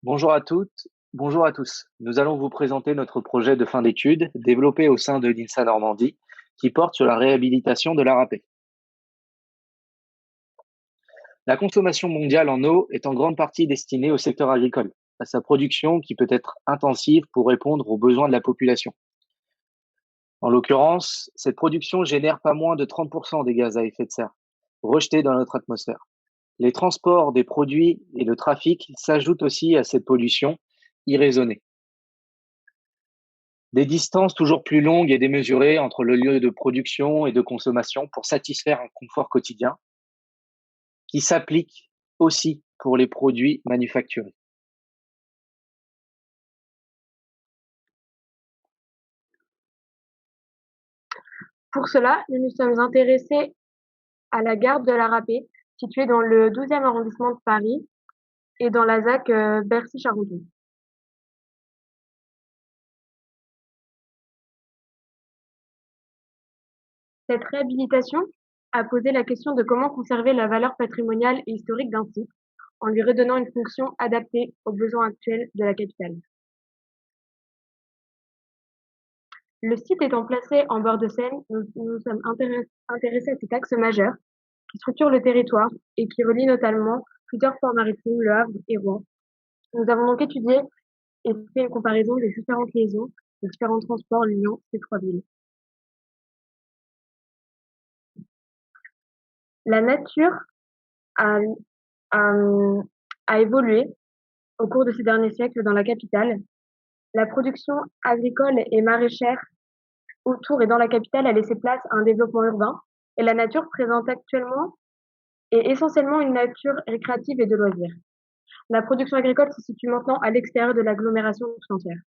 Bonjour à toutes, bonjour à tous. Nous allons vous présenter notre projet de fin d'études développé au sein de l'INSA Normandie qui porte sur la réhabilitation de la râpée. La consommation mondiale en eau est en grande partie destinée au secteur agricole, à sa production qui peut être intensive pour répondre aux besoins de la population. En l'occurrence, cette production génère pas moins de 30% des gaz à effet de serre rejetés dans notre atmosphère. Les transports des produits et le trafic s'ajoutent aussi à cette pollution irraisonnée. Des distances toujours plus longues et démesurées entre le lieu de production et de consommation pour satisfaire un confort quotidien qui s'applique aussi pour les produits manufacturés. Pour cela, nous nous sommes intéressés à la gare de la Râpée, située dans le 12e arrondissement de Paris et dans la ZAC Bercy-Charenton. Cette réhabilitation a posé la question de comment conserver la valeur patrimoniale et historique d'un site en lui redonnant une fonction adaptée aux besoins actuels de la capitale. Le site étant placé en bord de Seine, nous nous sommes intéressés à cet axe majeur qui structure le territoire et qui relie notamment plusieurs ports maritimes, Le Havre et Rouen. Nous avons donc étudié et fait une comparaison des différentes liaisons des différents transports liant ces trois villes. La nature a, a, a évolué au cours de ces derniers siècles dans la capitale. La production agricole et maraîchère autour et dans la capitale a laissé place à un développement urbain et la nature présente actuellement est essentiellement une nature récréative et de loisirs. La production agricole se situe maintenant à l'extérieur de l'agglomération tout entière.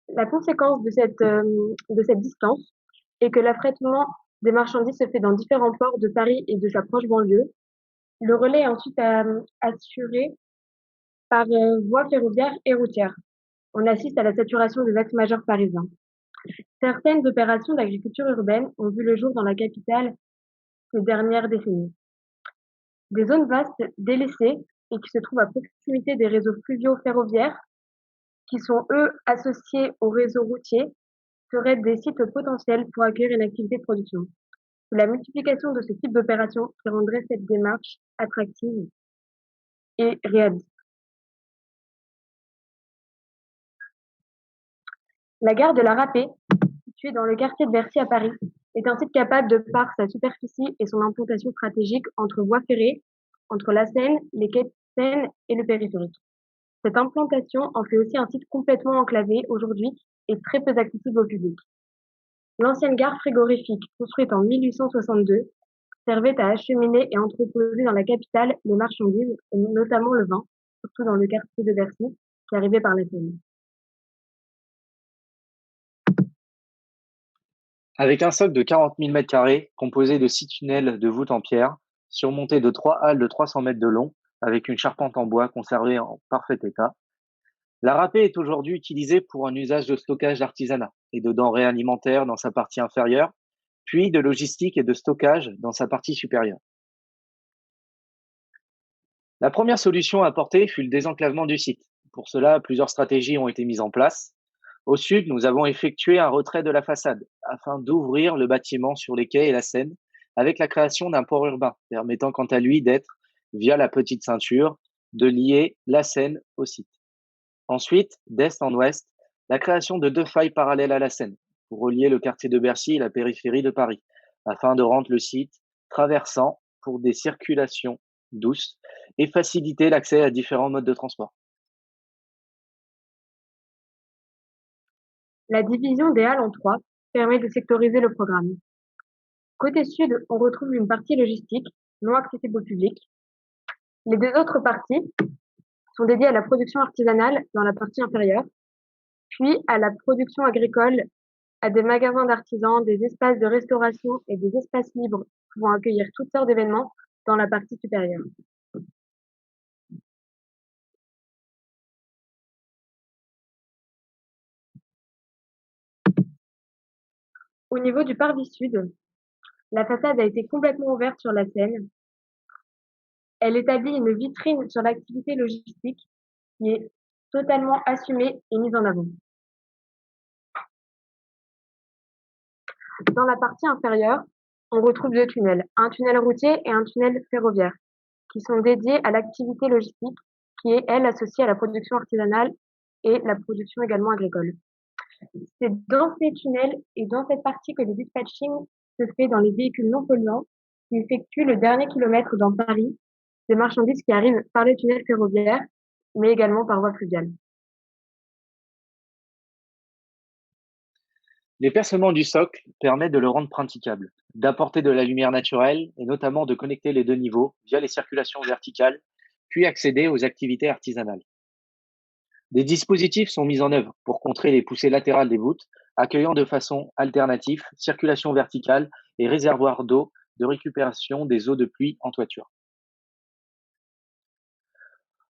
La conséquence de cette distance est que l'affrètement des marchandises se fait dans différents ports de Paris et de sa proche banlieue. Le relais est ensuite assuré par voie ferroviaire et routière. On assiste à la saturation des axes majeurs parisiens. Certaines opérations d'agriculture urbaine ont vu le jour dans la capitale ces dernières décennies. Des zones vastes délaissées et qui se trouvent à proximité des réseaux fluviaux ferroviaires, qui sont eux associés au réseau routier, seraient des sites potentiels pour accueillir une activité de production. C'est la multiplication de ce type d'opérations qui rendrait cette démarche attractive et réaliste. La gare de la Râpée, située dans le quartier de Bercy à Paris, est un site capable, de par sa superficie et son implantation stratégique entre voies ferrées, entre la Seine, les quais de Seine et le périphérique. Cette implantation en fait aussi un site complètement enclavé aujourd'hui et très peu accessible au public. L'ancienne gare frigorifique, construite en 1862, servait à acheminer et entreposer dans la capitale les marchandises, et notamment le vin, surtout dans le quartier de Bercy, qui arrivait par la Seine. Avec un socle de 40 000 m2 composé de 6 tunnels de voûte en pierre, surmontés de 3 halles de 300 mètres de long, avec une charpente en bois conservée en parfait état, la râpée est aujourd'hui utilisée pour un usage de stockage d'artisanat et de denrées alimentaires dans sa partie inférieure, puis de logistique et de stockage dans sa partie supérieure. La première solution à apporter fut le désenclavement du site. Pour cela, plusieurs stratégies ont été mises en place. Au sud, nous avons effectué un retrait de la façade afin d'ouvrir le bâtiment sur les quais et la Seine avec la création d'un port urbain permettant quant à lui d'être, via la petite ceinture, de lier la Seine au site. Ensuite, d'est en ouest, la création de deux failles parallèles à la Seine pour relier le quartier de Bercy et la périphérie de Paris afin de rendre le site traversant pour des circulations douces et faciliter l'accès à différents modes de transport. La division des halles en trois permet de sectoriser le programme. Côté sud, on retrouve une partie logistique, non accessible au public. Les deux autres parties sont dédiées à la production artisanale dans la partie inférieure, puis à la production agricole, à des magasins d'artisans, des espaces de restauration et des espaces libres pouvant accueillir toutes sortes d'événements dans la partie supérieure. Au niveau du parvis sud, la façade a été complètement ouverte sur la Seine Elle établit une vitrine sur l'activité logistique qui est totalement assumée et mise en avant. Dans la partie inférieure, on retrouve 2 tunnels, un tunnel routier et un tunnel ferroviaire, qui sont dédiés à l'activité logistique qui est, elle, associée à la production artisanale et la production également agricole. C'est dans ces tunnels et dans cette partie que le dispatching se fait dans les véhicules non polluants qui effectuent le dernier kilomètre dans Paris, des marchandises qui arrivent par les tunnels ferroviaires, mais également par voie fluviale. L'épercement du socle permet de le rendre praticable, d'apporter de la lumière naturelle et notamment de connecter les deux niveaux via les circulations verticales, puis accéder aux activités artisanales. Des dispositifs sont mis en œuvre pour contrer les poussées latérales des voûtes, accueillant de façon alternative circulation verticale et réservoirs d'eau de récupération des eaux de pluie en toiture.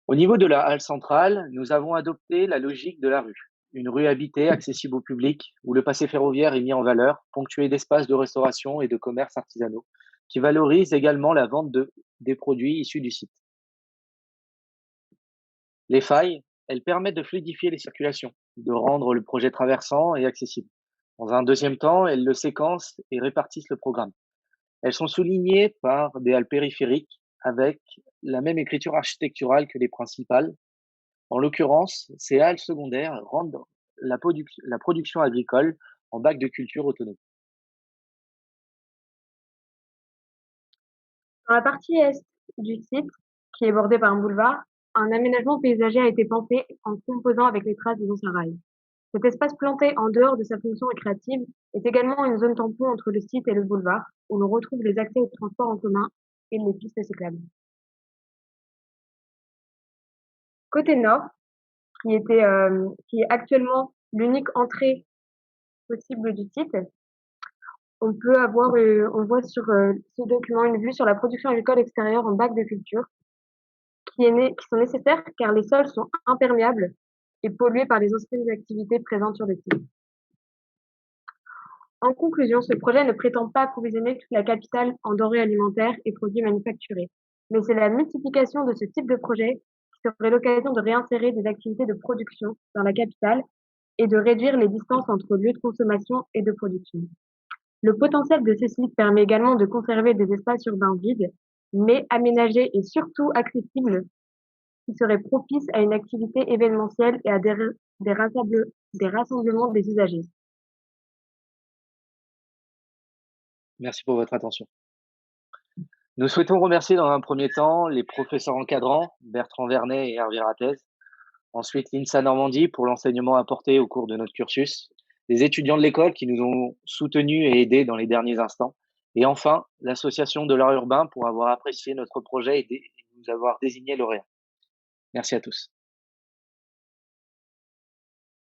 Au niveau de la halle centrale, nous avons adopté la logique de la rue. Une rue habitée, accessible au public, où le passé ferroviaire est mis en valeur, ponctué d'espaces de restauration et de commerces artisanaux, qui valorisent également la vente des produits issus du site. Les failles, elles permettent de fluidifier les circulations, de rendre le projet traversant et accessible. Dans un deuxième temps, elles le séquencent et répartissent le programme. Elles sont soulignées par des halles périphériques avec la même écriture architecturale que les principales. En l'occurrence, ces halles secondaires rendent la production agricole en bac de culture autonome. Dans la partie est du site, qui est bordée par un boulevard, un aménagement paysager a été pensé en composant avec les traces des anciens rails. Cet espace planté en dehors de sa fonction récréative est également une zone tampon entre le site et le boulevard, où l'on retrouve les accès aux transports en commun et les pistes cyclables. Côté nord, qui est actuellement l'unique entrée possible du site, on voit sur ce document une vue sur la production agricole extérieure en bac de culture, qui sont nécessaires car les sols sont imperméables et pollués par les anciennes activités présentes sur le site. En conclusion, ce projet ne prétend pas approvisionner toute la capitale en denrées alimentaires et produits manufacturés, mais c'est la multiplication de ce type de projet qui serait l'occasion de réinsérer des activités de production dans la capitale et de réduire les distances entre lieux de consommation et de production. Le potentiel de ce site permet également de conserver des espaces urbains vides, mais aménagés et surtout accessibles, qui seraient propices à une activité événementielle et à des rassemblements des usagers. Merci pour votre attention. Nous souhaitons remercier dans un premier temps les professeurs encadrants, Bertrand Vernet et Hervé Rattez, ensuite l'INSA Normandie pour l'enseignement apporté au cours de notre cursus, les étudiants de l'école qui nous ont soutenus et aidés dans les derniers instants, et enfin l'association de l'art urbain pour avoir apprécié notre projet et nous avoir désigné lauréat. Merci à tous.